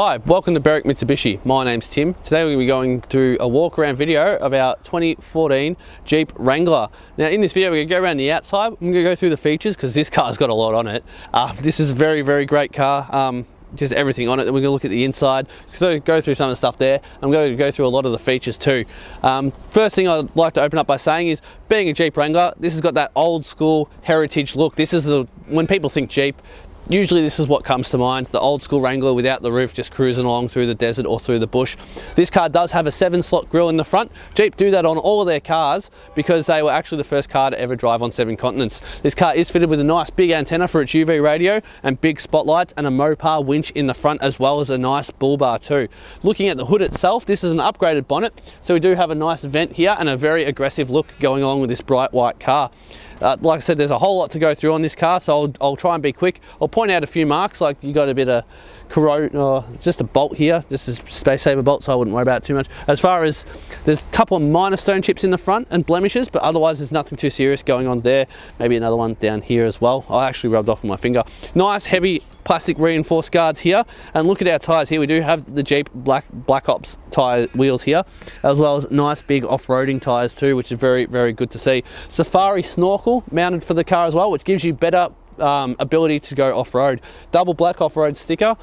Hi, welcome to Berwick Mitsubishi. My name's Tim. Today we're going to be going through a walk around video of our 2014 Jeep Wrangler. Now in this video we're going to go around the outside. I'm going to go through the features because this car's got a lot on it. This is a very great car. Just everything on it. Then we're going to look at the inside, so go through some of the stuff there. I'm going to go through a lot of the features too. First thing I'd like to open up by saying is, being a Jeep Wrangler, this has got that old school heritage look. This is when people think Jeep, usually this is what comes to mind, the old school Wrangler without the roof, just cruising along through the desert or through the bush. This car does have a 7-slot grille in the front. Jeep do that on all of their cars because they were actually the first car to ever drive on 7 continents. This car is fitted with a nice big antenna for its UV radio and big spotlights and a Mopar winch in the front, as well as a nice bull bar too. Looking at the hood itself, this is an upgraded bonnet, so we do have a nice vent here and a very aggressive look going along with this bright white car. Like I said, there's a whole lot to go through on this car, so I'll try and be quick. I'll point out a few marks, like you got a bit of corrosion, just a bolt here. This is space saver bolt, so I wouldn't worry about it too much. As far as, there's a couple of minor stone chips in the front and blemishes, but otherwise there's nothing too serious going on there. Maybe another one down here as well. I actually rubbed off with my finger. Nice heavy plastic reinforced guards here, and look at our tyres here. We do have the Jeep Black Ops tyre wheels here, as well as nice big off-roading tyres too, which is very good to see. Safari snorkel mounted for the car as well, which gives you better ability to go off-road. Double black off-road sticker.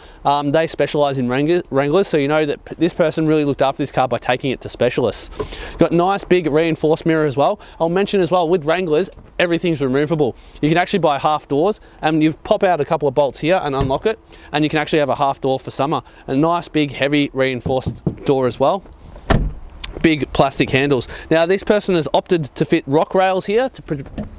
They specialise in Wranglers, so you know that this person really looked after this car by taking it to specialists. Got nice big reinforced mirror as well. I'll mention as well, with Wranglers, everything's removable. You can actually buy half doors, and you pop out a couple of bolts here and unlock it, and you can actually have a half door for summer. A nice big heavy reinforced door as well. Big plastic handles. Now this person has opted to fit rock rails here to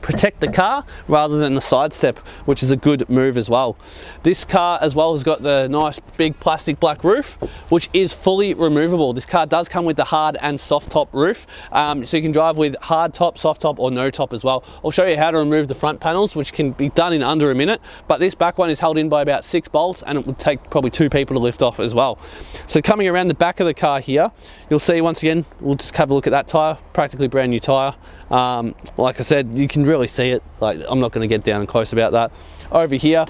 protect the car rather than the side step, which is a good move as well. This car as well has got the nice big plastic black roof, which is fully removable. This car does come with the hard and soft top roof, so you can drive with hard top, soft top or no top as well. I'll show you how to remove the front panels, which can be done in under a minute, but this back one is held in by about 6 bolts and it would take probably 2 people to lift off as well. So coming around the back of the car here, you'll see once again, we'll just have a look at that tyre, practically brand new tyre. Like I said, you can really see it. Like, I'm not going to get down and close about that. Over here,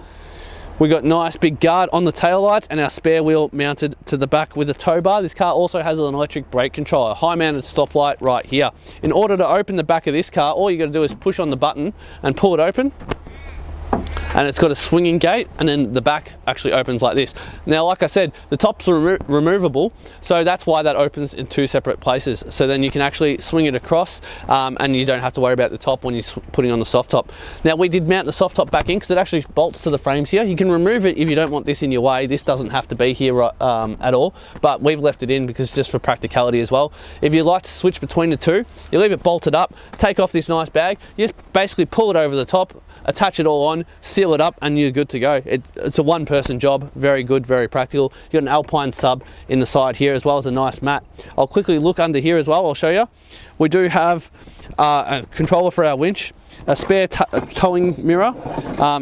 we got nice big guard on the taillights and our spare wheel mounted to the back with a tow bar. This car also has an electric brake controller, high mounted stoplight right here. In order to open the back of this car, all you got to do is push on the button and pull it open. And it's got a swinging gate, and then the back actually opens like this. Now, like I said, the tops are removable, so that's why that opens in 2 separate places. So then you can actually swing it across, and you don't have to worry about the top when you're putting on the soft top. Now, we did mount the soft top back in because it actually bolts to the frames here. You can remove it if you don't want this in your way. This doesn't have to be here at all, but we've left it in because just for practicality as well. If you like to switch between the two, you leave it bolted up, take off this nice bag, you just basically pull it over the top, attach it all on, seal it up, and you're good to go. It's a one-person job, very good, very practical. You've got an Alpine sub in the side here, as well as a nice mat. I'll quickly look under here as well, I'll show you. We do have a controller for our winch, a spare towing mirror,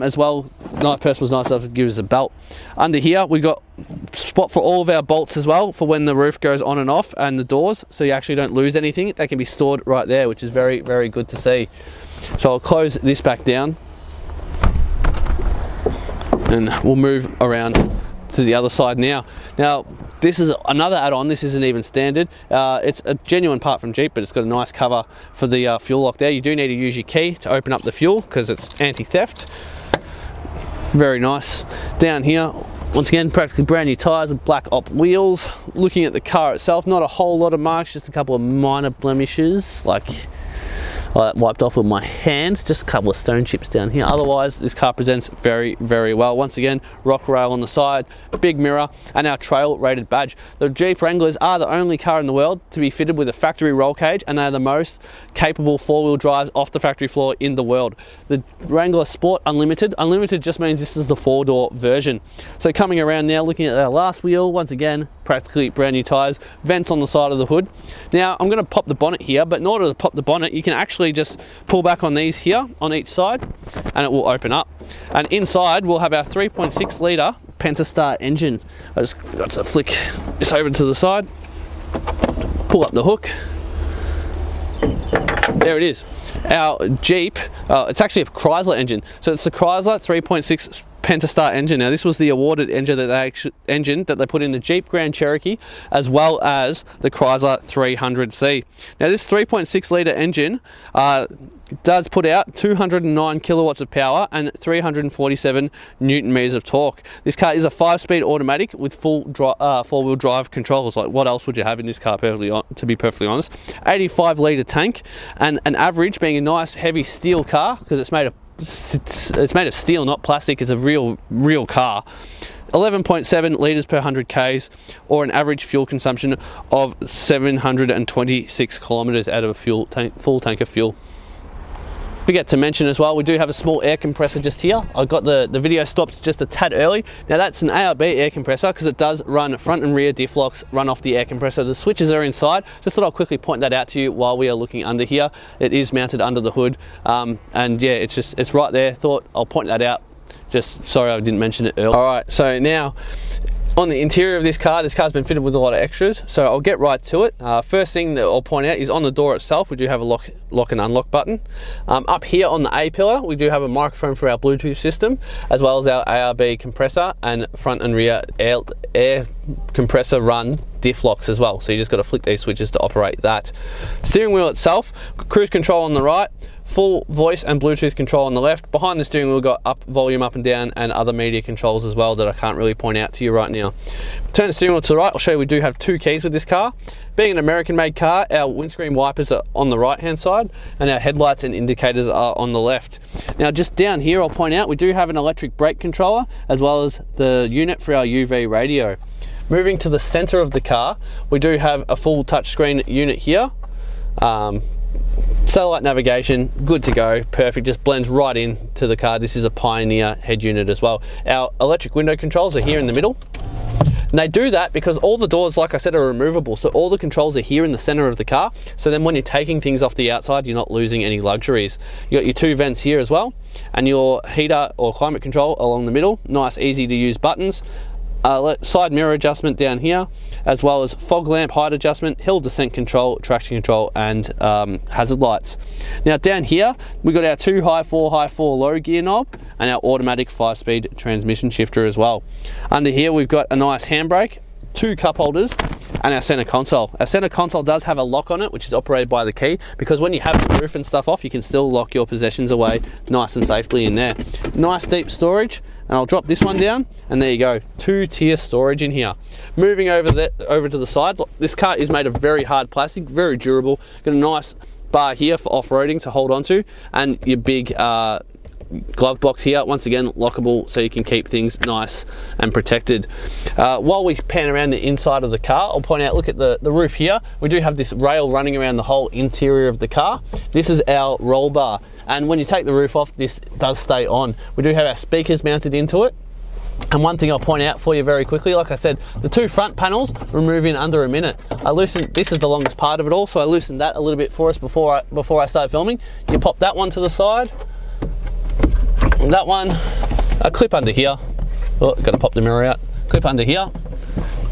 as well. Nice person was nice enough to give us a belt. Under here, we got spot for all of our bolts as well, for when the roof goes on and off, and the doors, so you actually don't lose anything. They can be stored right there, which is very good to see. So I'll close this back down, and we'll move around to the other side now. Now, this is another add-on. This isn't even standard. It's a genuine part from Jeep, but it's got a nice cover for the fuel lock there. You do need to use your key to open up the fuel because it's anti-theft. Very nice. Down here, once again, practically brand new tyres with black op wheels. Looking at the car itself, not a whole lot of marks, just a couple of minor blemishes, like I wiped off with my hand, just a couple of stone chips down here. Otherwise, this car presents very well. Once again, rock rail on the side, big mirror, and our trail rated badge. The Jeep Wranglers are the only car in the world to be fitted with a factory roll cage, and they're the most capable 4-wheel drives off the factory floor in the world. The Wrangler Sport Unlimited. Unlimited just means this is the 4-door version. So coming around now, looking at our last wheel, once again, practically brand new tyres, vents on the side of the hood. Now, I'm going to pop the bonnet here, but in order to pop the bonnet, you can actually just pull back on these here on each side and it will open up, and inside we'll have our 3.6 litre Pentastar engine. I just forgot to flick this over to the side, pull up the hook, there it is. Our Jeep, it's actually a Chrysler engine, so it's the Chrysler 3.6 Pentastar engine. Now this was the awarded engine that they put in the Jeep Grand Cherokee as well as the Chrysler 300C. Now this 3.6 litre engine does put out 209 kilowatts of power and 347 newton meters of torque. This car is a 5-speed automatic with full four-wheel drive controls. Like, what else would you have in this car, to be perfectly honest? 85 litre tank, and an average, being a nice heavy steel car, because it's made of steel, not plastic. It's a real car. 11.7 litres per 100 Ks, or an average fuel consumption of 726 kilometres out of a full tank of fuel. Forget to mention as well, we do have a small air compressor just here. I got the video stopped just a tad early. Now that's an ARB air compressor because it does run front and rear diff locks, run off the air compressor. The switches are inside. Just thought I'll quickly point that out to you while we are looking under here. It is mounted under the hood, and yeah, it's right there. Thought I'll point that out. Just sorry I didn't mention it earlier. All right, so now on the interior of this car's been fitted with a lot of extras, so I'll get right to it. First thing that I'll point out is on the door itself, we do have a lock and unlock button. Up here on the A-pillar, we do have a microphone for our Bluetooth system, as well as our ARB compressor and front and rear air compressor run diff locks as well. So you just got to flick these switches to operate that. Steering wheel itself, cruise control on the right, full voice and Bluetooth control on the left. Behind the steering wheel, we've got volume up and down, and other media controls as well that I can't really point out to you right now. Turn the steering wheel to the right, I'll show you we do have 2 keys with this car. Being an American made car, our windscreen wipers are on the right hand side and our headlights and indicators are on the left. Now just down here, I'll point out we do have an electric brake controller as well as the unit for our UV radio. Moving to the center of the car, we do have a full touchscreen unit here. Satellite navigation, good to go, perfect, just blends right in to the car. This is a Pioneer head unit as well. Our electric window controls are here in the middle. And they do that because all the doors, like I said, are removable. So all the controls are here in the center of the car. So then when you're taking things off the outside, you're not losing any luxuries. You got your 2 vents here as well, and your heater or climate control along the middle. Nice, easy to use buttons. Side mirror adjustment down here, as well as fog lamp height adjustment, hill descent control, traction control, and hazard lights. Now down here, we've got our 2 high 4 low gear knob and our automatic 5-speed transmission shifter as well. Under here, we've got a nice handbrake, 2 cup holders, and our center console. Our center console does have a lock on it, which is operated by the key, because when you have the roof and stuff off, you can still lock your possessions away nice and safely in there. Nice deep storage, and I'll drop this one down, and there you go, 2-tier storage in here. Moving over to the side, this car is made of very hard plastic, very durable. Got a nice bar here for off-roading to hold onto, and your big glove box here, once again lockable, so you can keep things nice and protected. While we pan around the inside of the car, I'll point out, look at the roof here. We do have this rail running around the whole interior of the car. This is our roll bar, and when you take the roof off, this does stay on. We do have our speakers mounted into it. And one thing I'll point out for you very quickly, like I said, the 2 front panels remove in under a minute. This is the longest part of it all, so I loosened that a little bit for us before I start filming. You pop that one to the side. That one, a clip under here. Oh, got to pop the mirror out. Clip under here,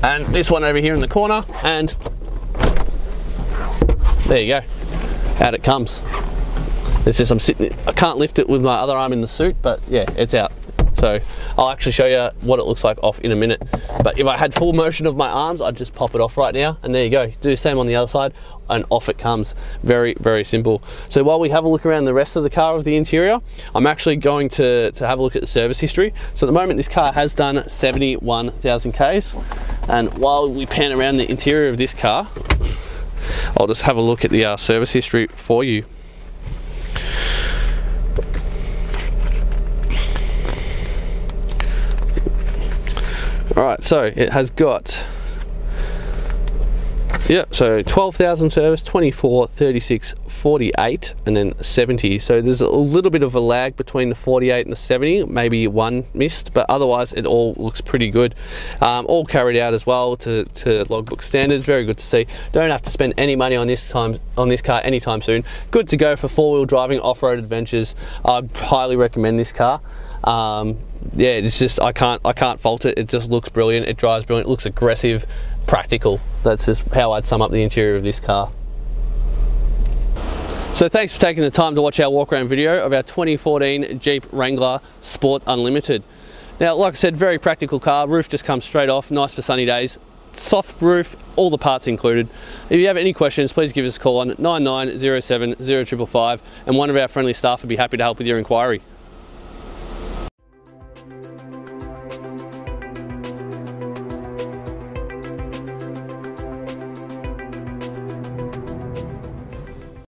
and this one over here in the corner, and there you go. Out it comes. It's just I can't lift it with my other arm in the suit, but yeah, it's out. So I'll actually show you what it looks like off in a minute. But if I had full motion of my arms, I'd just pop it off right now, and there you go. Do the same on the other side, and off it comes. Very, very simple. So while we have a look around the rest of the car, of the interior, I'm actually going to have a look at the service history. So at the moment, this car has done 71,000 Ks. And while we pan around the interior of this car, I'll just have a look at the service history for you. Alright, so it has got, so 12,000 service, 24, 36, 48, and then 70. So there's a little bit of a lag between the 48 and the 70, maybe one missed, but otherwise it all looks pretty good. All carried out as well to logbook standards. Very good to see. Don't have to spend any money on this car anytime soon. Good to go for 4-wheel driving off-road adventures. I'd highly recommend this car. Yeah, it's just, I can't fault it. It just looks brilliant. It drives brilliant. It looks aggressive, practical. That's just how I'd sum up the interior of this car. So thanks for taking the time to watch our walk around video of our 2014 Jeep Wrangler Sport Unlimited. Now, like I said, very practical car. Roof just comes straight off, nice for sunny days. Soft roof, all the parts included. If you have any questions, please give us a call on 9907 0555 and one of our friendly staff would be happy to help with your inquiry.